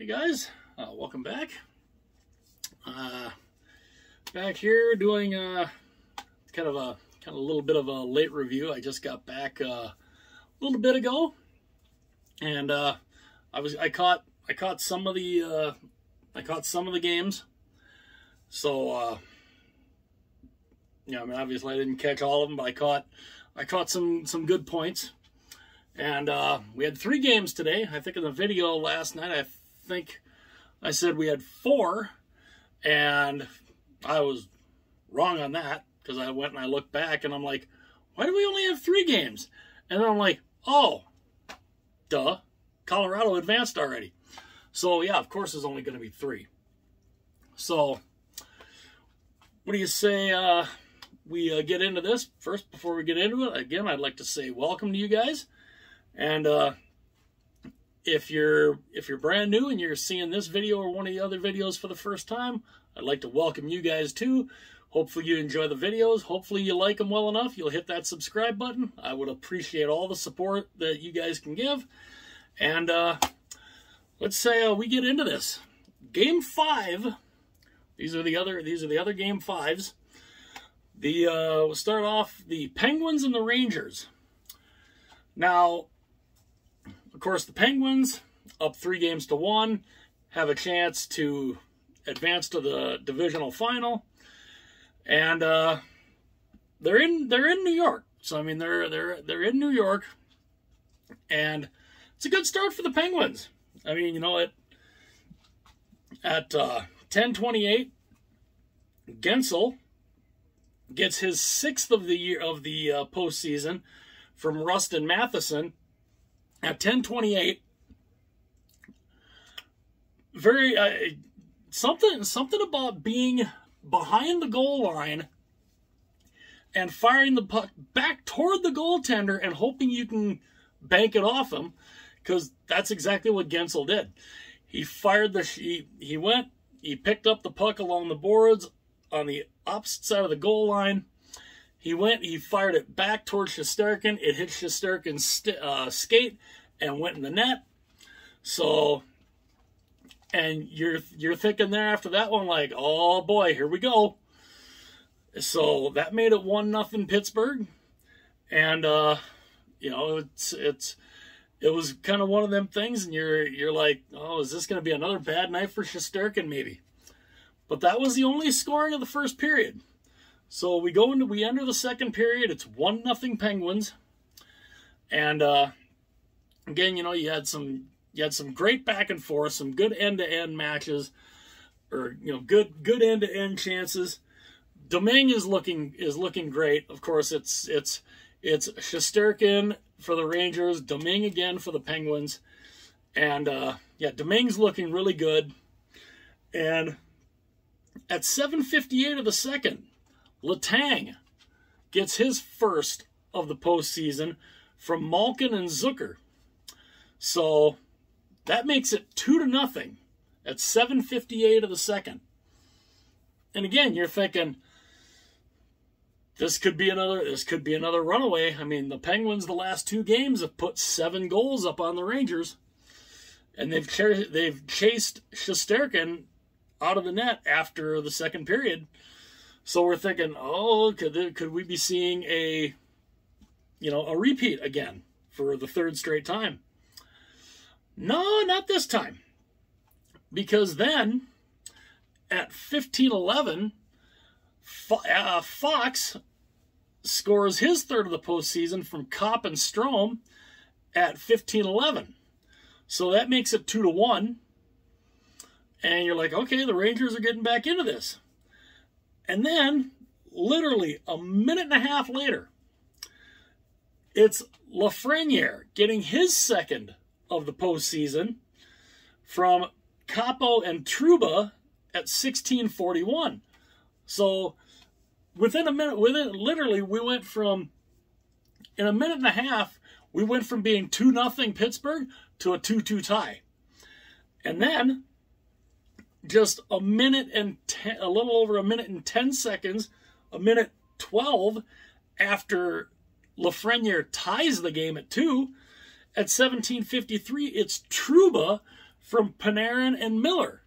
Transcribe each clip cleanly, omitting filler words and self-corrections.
Hey guys, welcome back. Back here doing kind of a little bit of a late review. I just got back a little bit ago, and I caught some of the games. So yeah, I mean, obviously I didn't catch all of them, but I caught some good points. And we had 3 games today. I think in the video last night, I think I said we had 4, and I was wrong on that, because I went and I looked back and I'm like, why do we only have 3 games? And then I'm like, oh, duh, Colorado advanced already. So yeah, of course there's only going to be 3. So what do you say we get into this? First, before we get into it, again, I'd like to say welcome to you guys. And if you're brand new and you're seeing this video or one of the other videos for the first time, I'd like to welcome you guys too. Hopefully you enjoy the videos. Hopefully you like them well enough. You'll hit that subscribe button. I would appreciate all the support that you guys can give. And let's say we get into this. Game 5. These are the other game 5s. We'll start off the Penguins and the Rangers. Now, of course, the Penguins, up 3-1, have a chance to advance to the divisional final, and they're in New York. So I mean, they're in New York, and it's a good start for the Penguins. I mean, you know, at 10:28, Guentzel gets his 6th of the year of the postseason from Rustin Matheson. At 10:28, very something about being behind the goal line and firing the puck back toward the goaltender and hoping you can bank it off him, because that's exactly what Guentzel did. He fired he picked up the puck along the boards on the opposite side of the goal line. He fired it back towards Shesterkin. It hit Shesterkin's skate and went in the net. So, and you're thinking there after that one, like, oh boy, here we go. So that made it 1-0 Pittsburgh. And you know, it was kind of one of them things, and you're like, oh, is this going to be another bad night for Shesterkin maybe? But that was the only scoring of the first period. So we enter the second period. It's 1-0 Penguins, and again, you know, you had some great back and forth, some good end-to-end matches, or you know, good end-to-end chances. Domingue is looking great. Of course, it's Shesterkin for the Rangers, Domingue again for the Penguins, and yeah, Domingue's looking really good. And at 7:58 of the second, Letang gets his first of the postseason from Malkin and Zucker. So that makes it 2-0 at 7:58 of the second. And again, you're thinking, this could be another runaway. I mean, the Penguins the last 2 games have put 7 goals up on the Rangers, and they've chased Shesterkin out of the net after the second period. So we're thinking, oh, could we be seeing a repeat again for the 3rd straight time? No, not this time. Because then, at 15:11, Fox scores his 3rd of the postseason from Kopp and Strome at 15:11. So that makes it 2-1. And you're like, okay, the Rangers are getting back into this. And then, literally a minute and a half later, it's Lafreniere getting his 2nd of the postseason from Capo and Trouba at 16:41. So within a minute, literally, we went from, in a minute and a half, we went from being 2-0 Pittsburgh to a 2-2 tie. And then, just a little over a minute and 10 seconds, a minute 12 after Lafreniere ties the game at 2, at 17:53, it's Trouba from Panarin and Miller.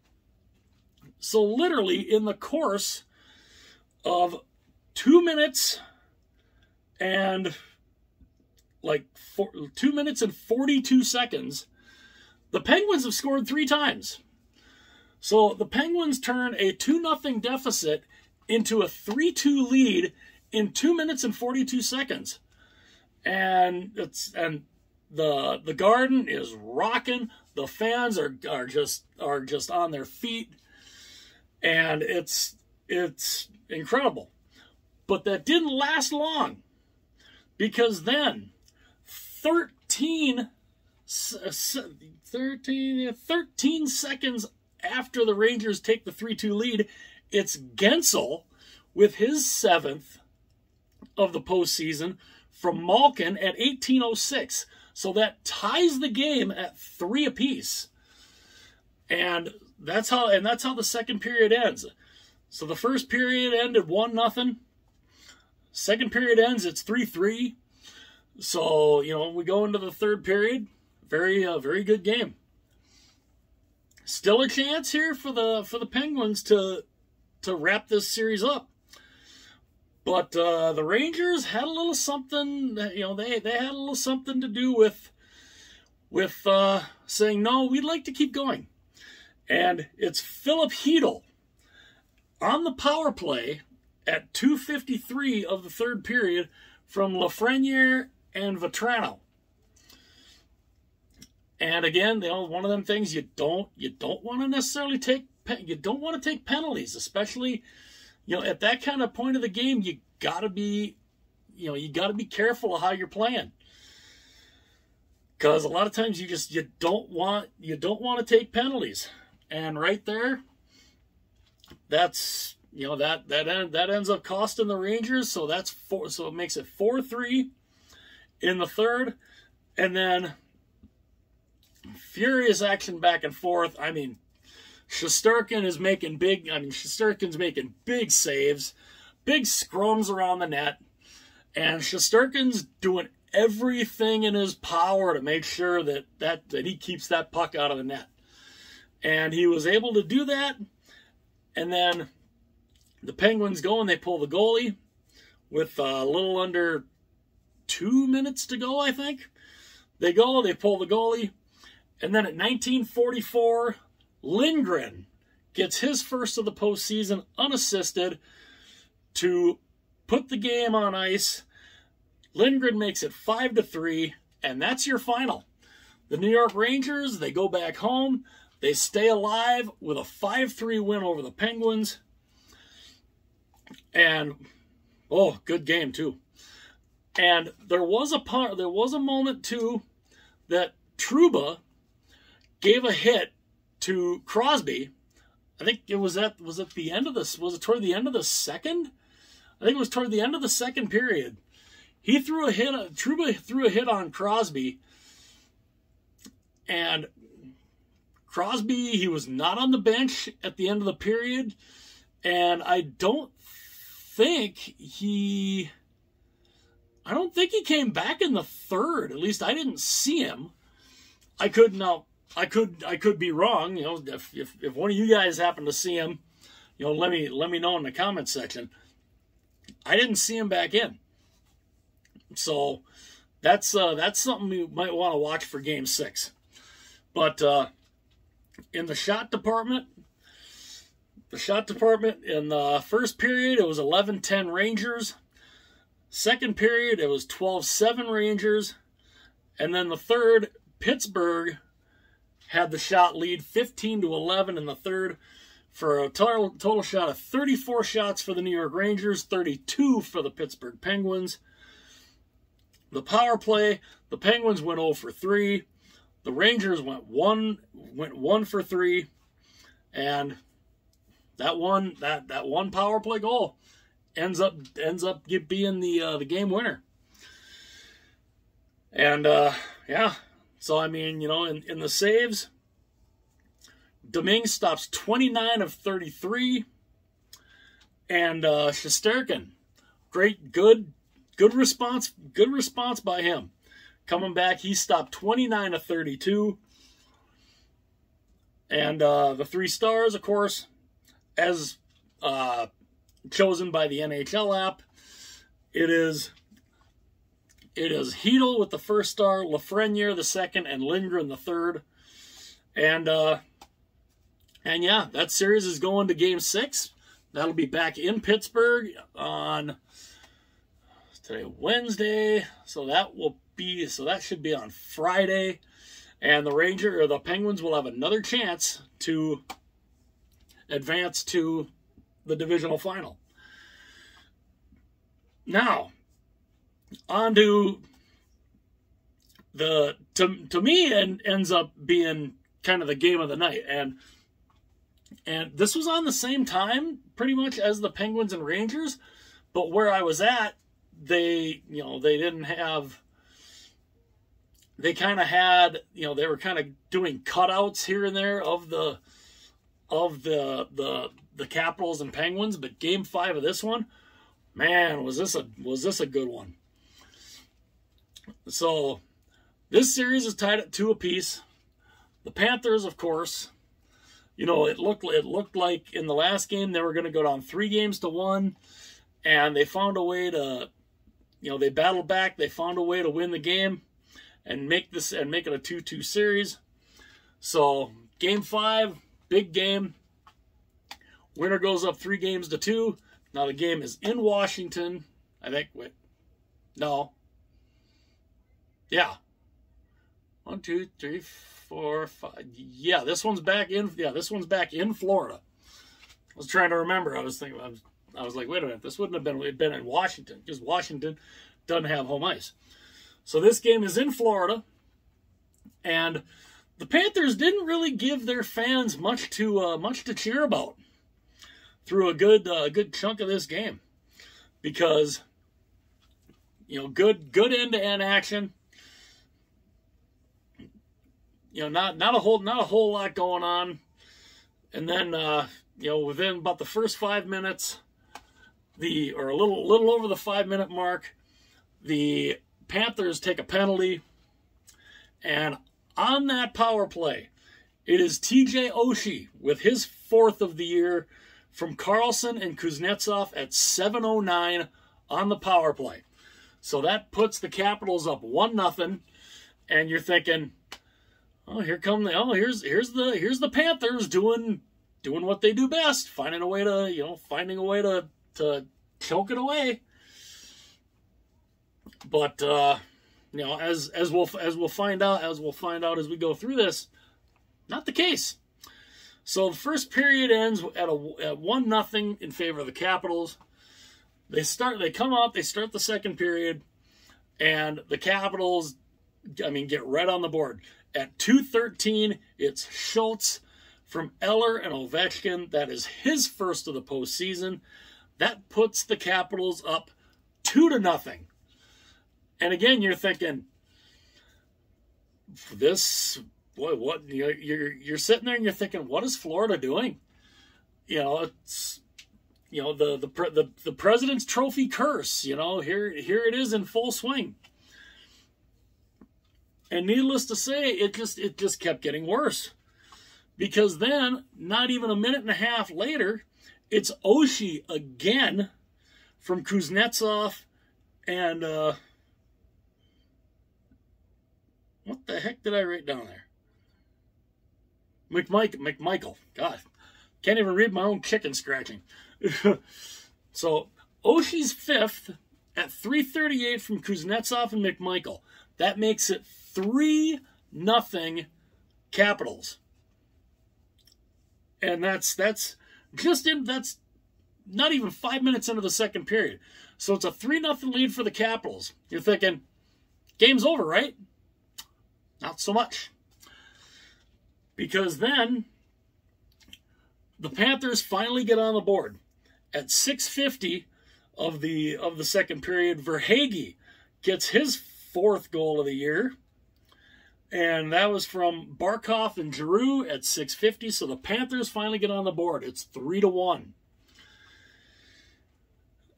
So literally in the course of 2 minutes and 2 minutes and 42 seconds, the Penguins have scored 3 times. So the Penguins turn a 2-0 deficit into a 3-2 lead in 2 minutes and 42 seconds. And the Garden is rocking. The fans are just on their feet. And it's incredible. But that didn't last long, because then 13 seconds after the Rangers take the 3-2 lead, it's Gensel with his 7th of the postseason from Malkin at 18:06. So that ties the game at 3 apiece. And that's how the second period ends. So the first period ended 1-0. Second period ends, it's 3-3. So, we go into the third period. Very good game. Still a chance here for the Penguins to wrap this series up. But the Rangers had a little something, they had a little something to do with saying, no, we'd like to keep going. And it's Philip Chytil on the power play at 2:53 of the third period from Lafreniere and Vatrano. And again, one of them things you don't want to necessarily take penalties, especially at that kind of point of the game. You gotta be careful of how you're playing, because a lot of times you don't want to take penalties. And right there, that's that ends up costing the Rangers. So so it makes it 4-3 in the third, and then furious action back and forth. I mean, Shesterkin's making big saves, big scrums around the net, and Shesterkin's doing everything in his power to make sure that he keeps that puck out of the net. And he was able to do that. And then the Penguins go and they pull the goalie with a little under 2 minutes to go, I think. They pull the goalie. And then at 19:44, Lindgren gets his first of the postseason unassisted to put the game on ice. Lindgren makes it 5-3, and that's your final. The New York Rangers, they go back home. They stay alive with a 5-3 win over the Penguins. And, good game, too. And there was a moment, too, that Trouba gave a hit to Crosby. I think it was the end of this. Was it toward the end of the second? I think it was toward the end of the second period. Trouba threw a hit on Crosby, and Crosby, he was not on the bench at the end of the period, and I don't think he came back in the third. At least I didn't see him. I could be wrong. If one of you guys happen to see him, let me know in the comments section. I didn't see him back in. So that's something you might want to watch for Game 6. But in the shot department in the first period, it was 11-10 Rangers. Second period, it was 12-7 Rangers. And then the third, Pittsburgh had the shot lead 15-11 in the third, for a total shot of 34 shots for the New York Rangers, 32 for the Pittsburgh Penguins. The power play, the Penguins went 0 for 3. The Rangers went 1 for 3, and that one power play goal ends up being the game winner. And yeah, so I mean, in the saves, Domingue stops 29 of 33, and Shesterkin, good response by him. Coming back, he stopped 29 of 32. And the 3 stars, of course, as chosen by the NHL app, it is Hedel with the 1st star, Lafreniere the 2nd, and Lindgren the 3rd. And yeah, that series is going to Game 6. That'll be back in Pittsburgh on today, Wednesday. So that should be on Friday. And the Penguins will have another chance to advance to the divisional final. Now, on to to me, and ends up being kind of the game of the night. And this was on the same time, pretty much, as the Penguins and Rangers. But where I was at, they didn't have... They kind of had, they were kind of doing cutouts here and there of the Capitals and Penguins. But Game 5 of this one, man, was this a good one. So this series is tied at 2 apiece. The Panthers, of course, it looked like in the last game they were going to go down 3-1, and they found a way to, they battled back. They found a way to win the game and make it a 2-2 series. So Game 5, big game. Winner goes up 3-2. Now the game is in Washington. I think. Wait, no. Yeah. 1, 2, 3, 4, 5. Yeah, this one's back in. Yeah, this one's back in Florida. I was trying to remember. I was like, wait a minute. This wouldn't have been in Washington, because Washington doesn't have home ice. So this game is in Florida, and the Panthers didn't really give their fans much to cheer about through a good chunk of this game, because good end-to-end action. Not a whole lot going on, and then within about the first 5 minutes, or a little over the 5-minute mark, the Panthers take a penalty, and on that power play, it is TJ Oshie with his 4th of the year from Carlson and Kuznetsov at 7:09 on the power play. So that puts the Capitals up 1-0, and you're thinking, oh, here's the Panthers doing what they do best, finding a way to choke it away. But as we'll find out as we go through this, not the case. So the first period ends at 1-0 in favor of the Capitals. They start the second period, and the Capitals, get right on the board. At 2:13, it's Schultz from Eller and Ovechkin. That is his first of the postseason. That puts the Capitals up 2-0. And again, you're thinking, what? You're sitting there and you're thinking, what is Florida doing? It's the President's Trophy curse. Here it is in full swing. And needless to say, it just kept getting worse, because then, not even a minute and a half later, it's Oshie again from Kuznetsov and what the heck did I write down there? McMichael. God, can't even read my own chicken scratching. So Oshie's 5th at 3:38 from Kuznetsov and McMichael. That makes it 3-0 Capitals. And that's not even 5 minutes into the second period. So it's a 3-0 lead for the Capitals. You're thinking, game's over, right? Not so much. Because then the Panthers finally get on the board. At 6:50 of the second period, Verhaeghe gets his 4th goal of the year. And that was from Barkov and Giroux at 6:50. So the Panthers finally get on the board. It's 3-1.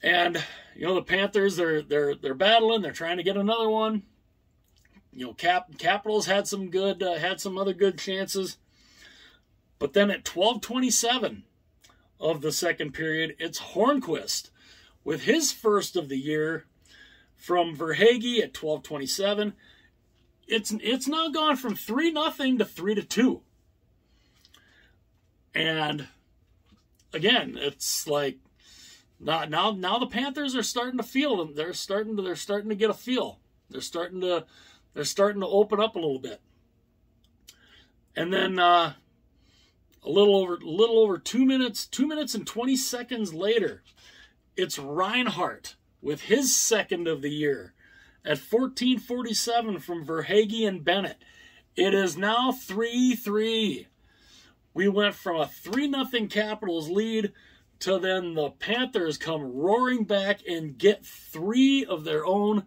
And the Panthers, they're battling. They're trying to get another one. Capitals had some other good chances, But then at 12:27 of the second period, it's Hornquist with his first of the year from Verhaeghe at 12:27. It's now gone from 3-0 to 3-2. And again, it's like now the Panthers are starting to feel them. They're starting to get a feel. They're starting to open up a little bit. And then a little over 2 minutes and 20 seconds later, it's Reinhart with his second of the year at 14:47 from Verhaeghe and Bennett. It is now 3-3. We went from a 3-0 Capitals lead to then the Panthers come roaring back and get 3 of their own.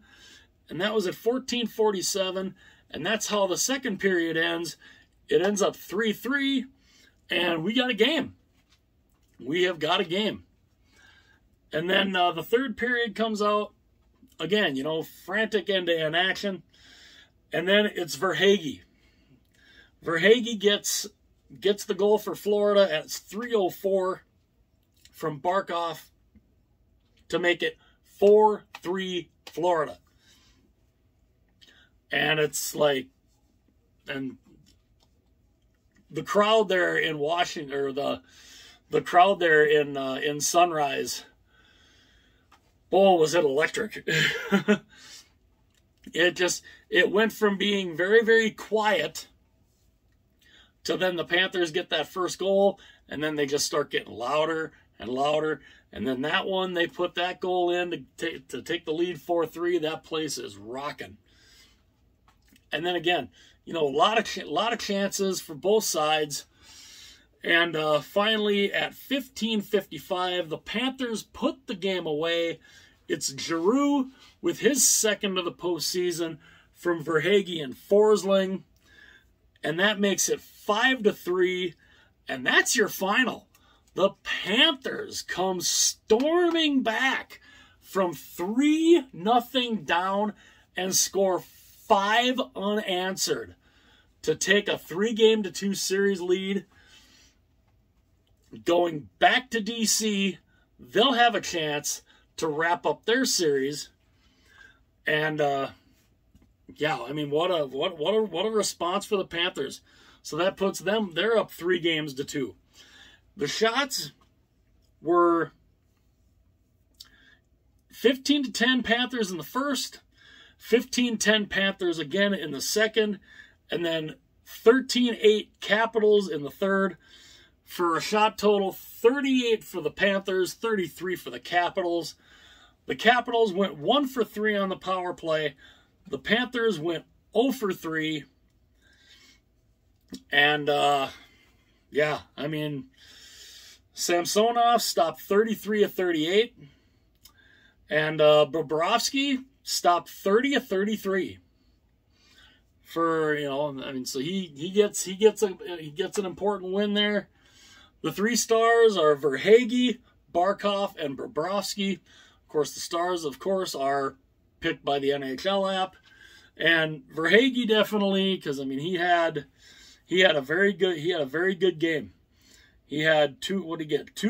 And that was at 14:47. And that's how the second period ends. It ends up 3-3. And we got a game. We have got a game. And then the third period comes out. Again, you know, frantic end-to-end action. And then it's Verhaeghe. Verhaeghe gets the goal for Florida at 3:04 from Barkov to make it 4-3 Florida. And it's like, and the crowd there in Washington, or the crowd there in Sunrise, boy, was it electric. It went from being very, very quiet to then the Panthers get that first goal, and then they just start getting louder and louder. And then that one, they put that goal in to take the lead 4-3. That place is rocking. And then again, you know, a lot of chances for both sides. And finally, at 15:55, the Panthers put the game away. It's Giroux with his second of the postseason from Verhaeghe and Forsling. And that makes it 5-3. And that's your final. The Panthers come storming back from 3-0 down and score 5 unanswered to take a 3-2 series lead. Going back to DC, they'll have a chance to wrap up their series. And yeah, I mean, what a response for the Panthers. So that puts them, they're up 3-2. The shots were 15-10 Panthers in the first, 15-10 Panthers again in the second, and then 13-8 Capitals in the third, for a shot total 38 for the Panthers, 33 for the Capitals. The Capitals went 1 for 3 on the power play. The Panthers went 0 for 3. And, yeah, I mean, Samsonov stopped 33 of 38. And Bobrovsky stopped 30 of 33. For, you know, I mean, so he gets an important win there. The 3 stars are Verhaeghe, Barkov, and Bobrovsky. Of course, the stars, of course, are picked by the NHL app. And Verhaeghe definitely, because I mean, he had a very good game. He had 2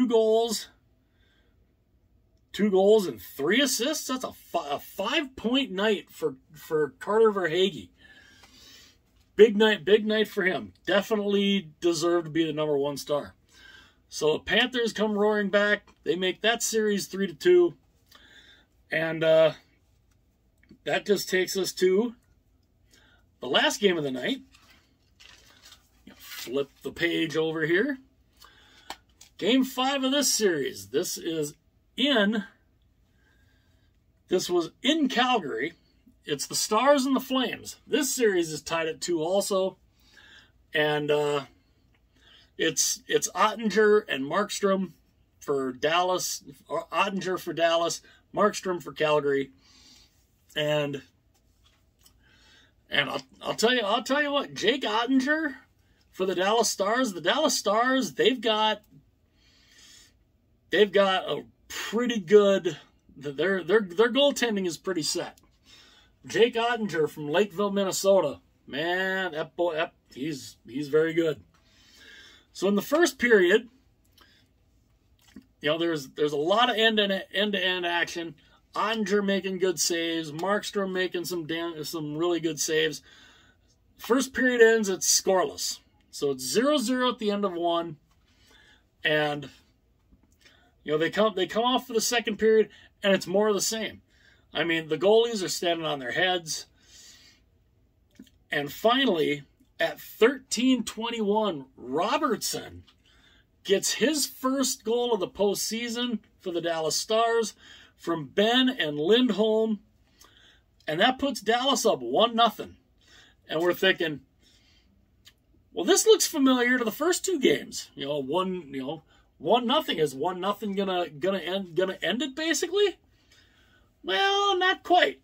goals. 2 goals and 3 assists. That's a 5-point night for Carter Verhaeghe. Big night for him. Definitely deserved to be the #1 star. So the Panthers come roaring back. They make that series 3-2. And that just takes us to the last game of the night. Flip the page over here. Game 5 of this series. This was in Calgary. It's the Stars and the Flames. This series is tied at 2 also. And it's Ottinger and Markstrom for Dallas. Ottinger for Dallas, Markstrom for Calgary. And I'll tell you what, Jake Ottinger for the Dallas Stars. The Dallas Stars, they've got a pretty good, their goaltending is pretty set. Jake Ottinger from Lakeville, Minnesota. Man, that boy, he's very good. So in the first period, there's a lot of end-to-end action. Ottinger making good saves. Markstrom making some really good saves. First period ends, it's scoreless. So it's 0-0 at the end of one. And, they come off for the second period, and it's more of the same. I mean, the goalies are standing on their heads. And finally, at 13:21, Robertson gets his first goal of the postseason for the Dallas Stars from Benn and Lindholm. And that puts Dallas up 1-0. And we're thinking, well, this looks familiar to the first two games. 1-0. Is 1-0 gonna end it basically? Well, not quite.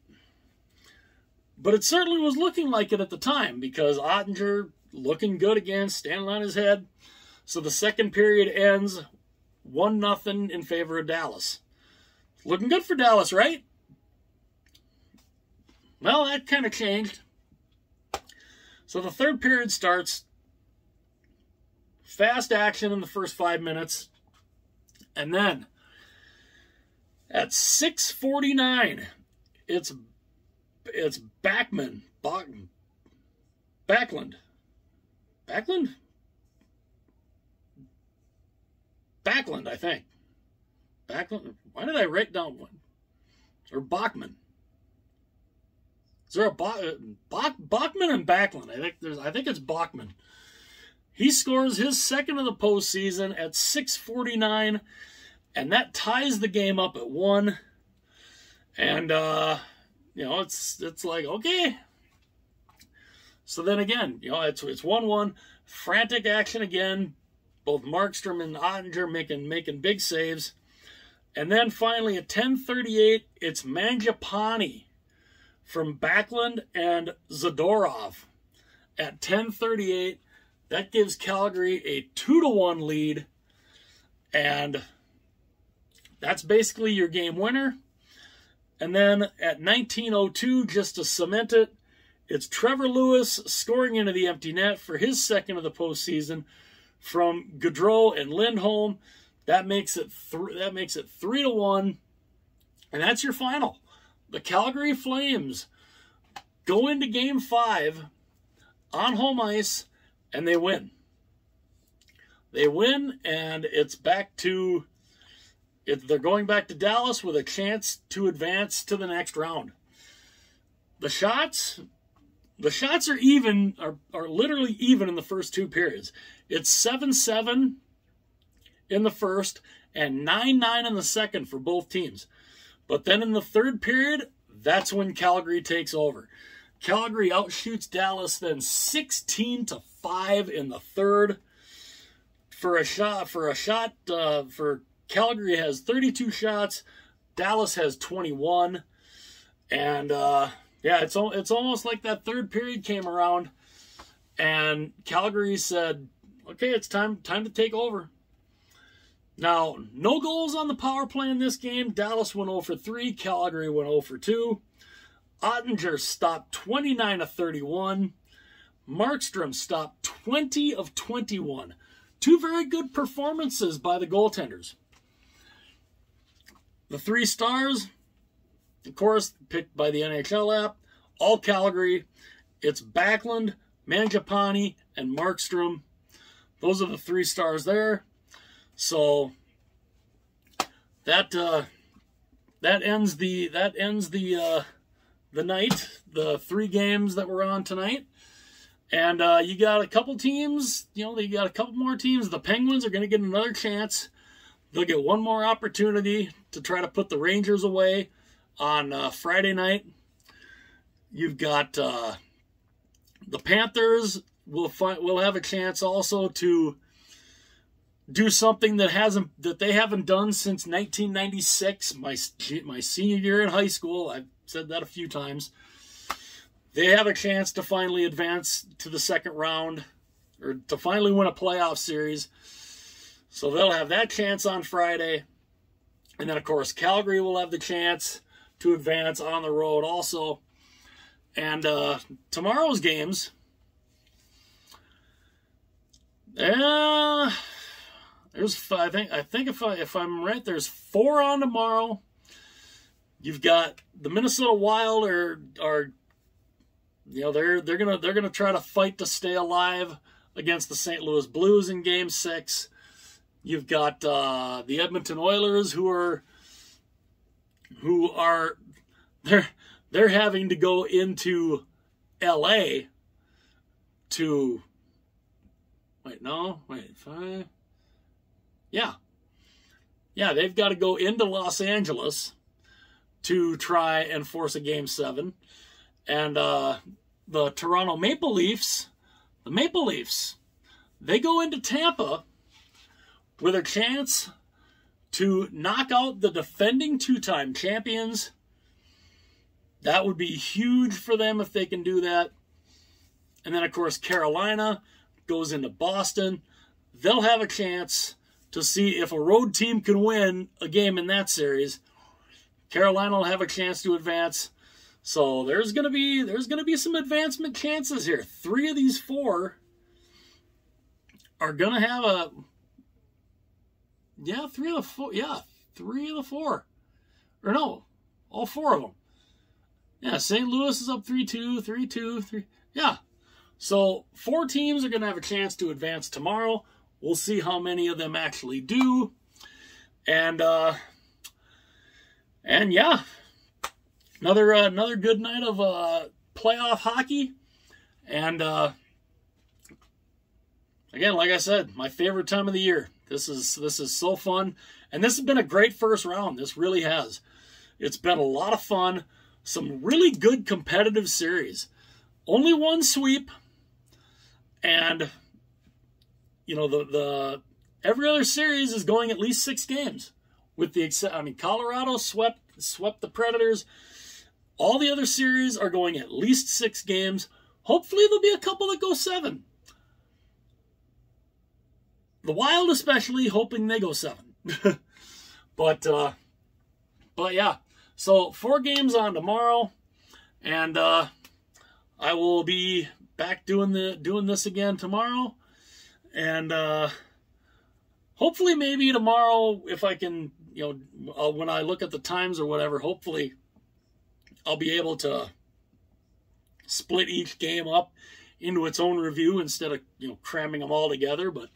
But it certainly was looking like it at the time because Ottinger looking good again, standing on his head. So the second period ends 1-0 in favor of Dallas. Looking good for Dallas, right? Well, that kind of changed. So the third period starts. Fast action in the first 5 minutes. And then at 6:49, it's Backlund, I think. Backlund. Why did I write down one? Or Bachman? Is there a Bachman and Backlund? I think it's Bachman. He scores his second of the postseason at 6:49, and that ties the game up at 1. And it's like, okay. So then again, it's 1-1, frantic action again. Both Markstrom and Ottinger making big saves. And then finally at 10:38, it's Mangiapane from Backlund and Zadorov at 10:38. That gives Calgary a 2-1 lead. And that's basically your game winner. And then at 19:02, just to cement it, it's Trevor Lewis scoring into the empty net for his second of the postseason from Gaudreau and Lindholm. That makes it 3-1, and that's your final. The Calgary Flames go into Game 5 on home ice, and they win. They win, and it's back to... They're going back to Dallas with a chance to advance to the next round. The shots are even, are literally even in the first two periods. It's 7-7 in the first and 9-9 in the second for both teams. But then in the third period, that's when Calgary takes over. Calgary outshoots Dallas then 16-5 in the third. For Calgary has 32 shots. Dallas has 21. And, it's almost like that third period came around and Calgary said, okay, it's time to take over. Now, no goals on the power play in this game. Dallas went 0 for 3. Calgary went 0 for 2. Ottinger stopped 29 of 31. Markstrom stopped 20 of 21. Two very good performances by the goaltenders. The 3 stars, of course, picked by the NHL app, all Calgary. It's Backlund, Mangiapane, and Markstrom. Those are the 3 stars there. So that ends the night, the 3 games that were on tonight. And you got a couple teams, they got a couple more teams. The Penguins are going to get another chance. They'll get one more opportunity to try to put the Rangers away on Friday night. You've got the Panthers will have a chance also to do something that they haven't done since 1996, my senior year in high school. I've said that a few times. They have a chance to finally advance to the second round, or to finally win a playoff series. So they'll have that chance on Friday. And then, of course, Calgary will have the chance to advance on the road also. And tomorrow's games, I I think if I'm right, there's 4 on tomorrow. You've got the Minnesota Wild are they're gonna try to fight to stay alive against the St. Louis Blues in Game 6. You've got the Edmonton Oilers who are they're having to go into LA to five. Yeah, they've got to go into Los Angeles to try and force a Game 7. And the Toronto Maple Leafs, they go into Tampa with a chance to knock out the defending 2-time champions. That would be huge for them if they can do that. And then, of course, Carolina goes into Boston. They'll have a chance to see if a road team can win a game in that series. Carolina will have a chance to advance. So there's gonna be some advancement chances here. 3 of these 4 are gonna have a 3 of the 4. Or no, all 4 of them. Yeah, St. Louis is up 3-2, 3-2, 3. Yeah. So 4 teams are gonna have a chance to advance tomorrow. We'll see how many of them actually do. And yeah. Another good night of playoff hockey, and again, like I said, my favorite time of the year. This is so fun, and this has been a great first round. This really has. It's been a lot of fun. Some really good competitive series. Only one sweep, and the every other series is going at least 6 games. With the Colorado swept the Predators. All the other series are going at least 6 games. Hopefully there'll be a couple that go 7. The Wild especially, hoping they go 7. But yeah. So 4 games on tomorrow, and I will be back doing this again tomorrow, and hopefully maybe tomorrow, if I can, when I look at the times or whatever, hopefully I'll be able to split each game up into its own review instead of, cramming them all together. But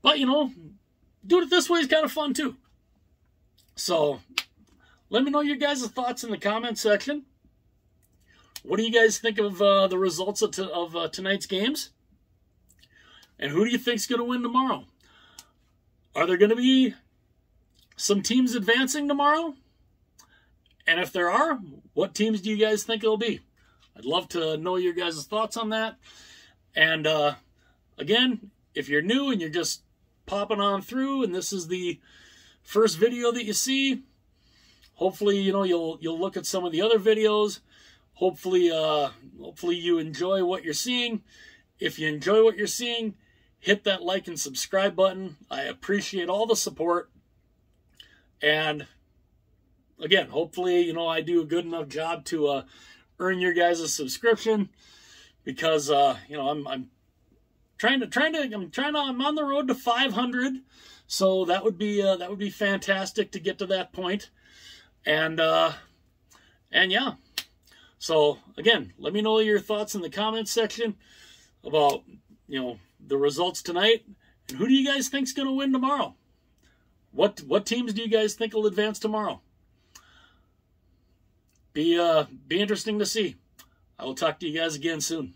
doing it this way is kind of fun too. So let me know your guys' thoughts in the comment section. What do you guys think of the results of tonight's games? And who do you think is going to win tomorrow? Are there going to be some teams advancing tomorrow? And if there are, what teams do you guys think it'll be? I'd love to know your guys' thoughts on that. And again, if you're new and you're just popping on through and this is the first video that you see, hopefully, you'll look at some of the other videos. Hopefully you enjoy what you're seeing. If you enjoy what you're seeing, hit that like and subscribe button. I appreciate all the support. And again, hopefully, I do a good enough job to earn your guys' subscription, because I'm on the road to 500, so that would be fantastic to get to that point. And yeah. So again, let me know your thoughts in the comments section about the results tonight, and who do you guys think's going to win tomorrow? What teams do you guys think will advance tomorrow? Be interesting to see. I will talk to you guys again soon.